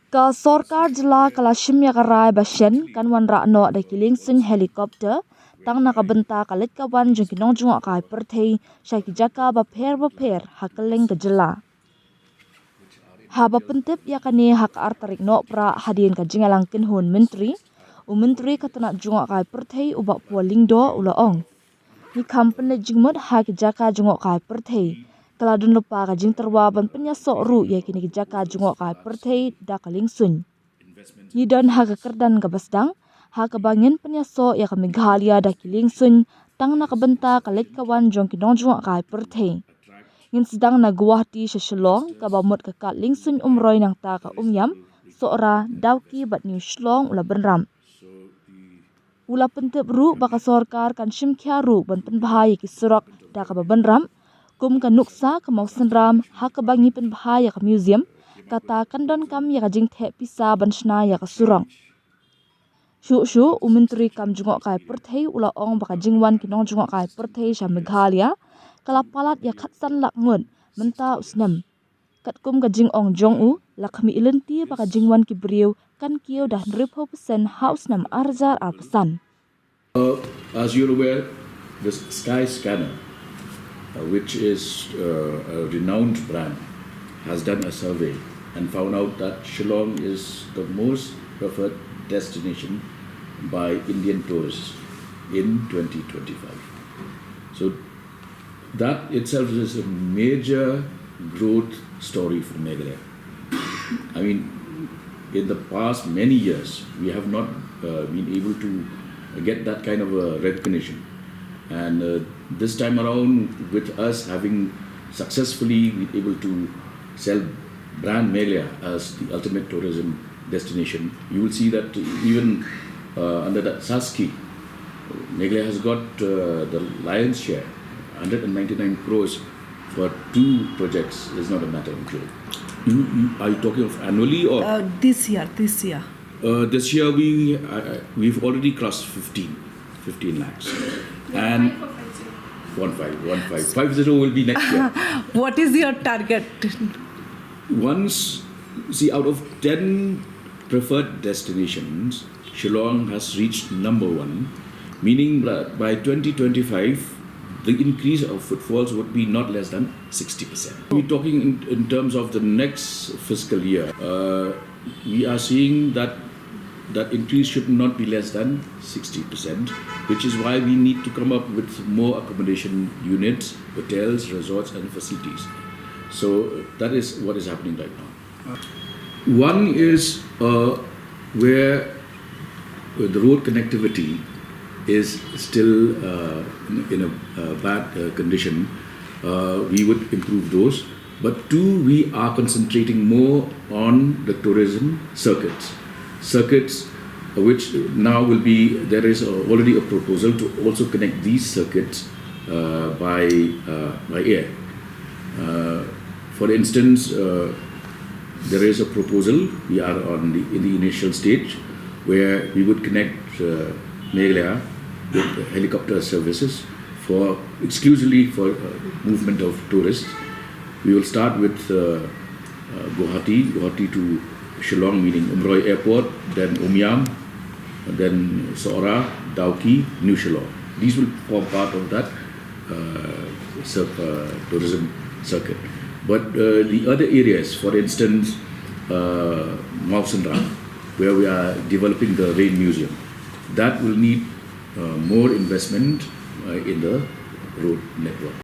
Ka sorkar jela kala shimya karai bashen kan wan rakno da kiling sun helikopter tang nakabenta kalit kawan jeng kinong jngohkai perthei syaki jaka baper hakeleng kejela. Haba pentip yakani hak artarik no pra hadien ka jingalangkin hun menteri katana jngohkai perthei ubak pualingdo ulaong. Ni kampen jingmut hak jaka jngohkai perthei. Kaladun lupa ka jing terwaban pyniasoh ru yakini jaka jngohkai perthei da kalingsun. Ni don hak kerdan ka basdang hak bangin pyniasoh ya ka Meghalaya da kilingsun tang nakabenta kalit kawan jong kinong jngohkai perthei. Ngin sedang na Guwahati sa Shillong ka bamut ka kat lingsun umroy nang ta ka umyam sora dauki bat new Shillong ula benram. Ula pentip ru baka sorkar kan shimkya ru ban penbahaya ki surak da ka babenram kum kan nuksa ka mau senram hak bangi penbahaya ka museum kata kandon kam ya ka jing the pisa ban shna ya ka surang. Shu menteri kam jngohkai perthei ula ong baka jingwan kinong jngohkai perthei sa Meghalaya kalapalat ya khatsan lakngut menta usnam. Kat kum ka jing ong jong u lakmi ilenti baka jingwan ki beriu kan kiyo dah 100% haus nam arzar pesan. As you're aware, the Sky Scanner, which is a renowned brand, has done a survey and found out that Shillong is the most preferred destination by Indian tourists in 2025. So that itself is a major growth story for Meghalaya. I mean, in the past many years, we have not been able to get that kind of a recognition. And this time around, with us having successfully been able to sell brand Meghalaya as the ultimate tourism destination, you will see that even under the SASKI, Meghalaya has got the lion's share. 199 crores for 2 projects is not a matter of joke. Are you talking of annually or? This year. This year we've already crossed 15 lakhs. And 50 will be next year. What is your target? Out of 10 preferred destinations, Shillong has reached number 1, meaning that by 2025, the increase of footfalls would be not less than 60%. We're talking in terms of the next fiscal year. We are seeing that increase should not be less than 60%, which is why we need to come up with more accommodation units, hotels, resorts and facilities. So that is what is happening right now. One is where the road connectivity is still in a bad condition. We would improve those. But 2, we are concentrating more on the tourism circuits, which now will be, there is already a proposal to also connect these circuits by air. For instance, there is a proposal, we are in the initial stage, where we would connect Meghalaya with helicopter services exclusively for movement of tourists. We will start with Guwahati to Shillong, meaning Umroy Airport, then Umyam, then Sora, Dauki, New Shillong. These will form part of that tourism circuit. But the other areas, for instance, Mausandra, where we are developing the Rain Museum, that will need more investment in the road network.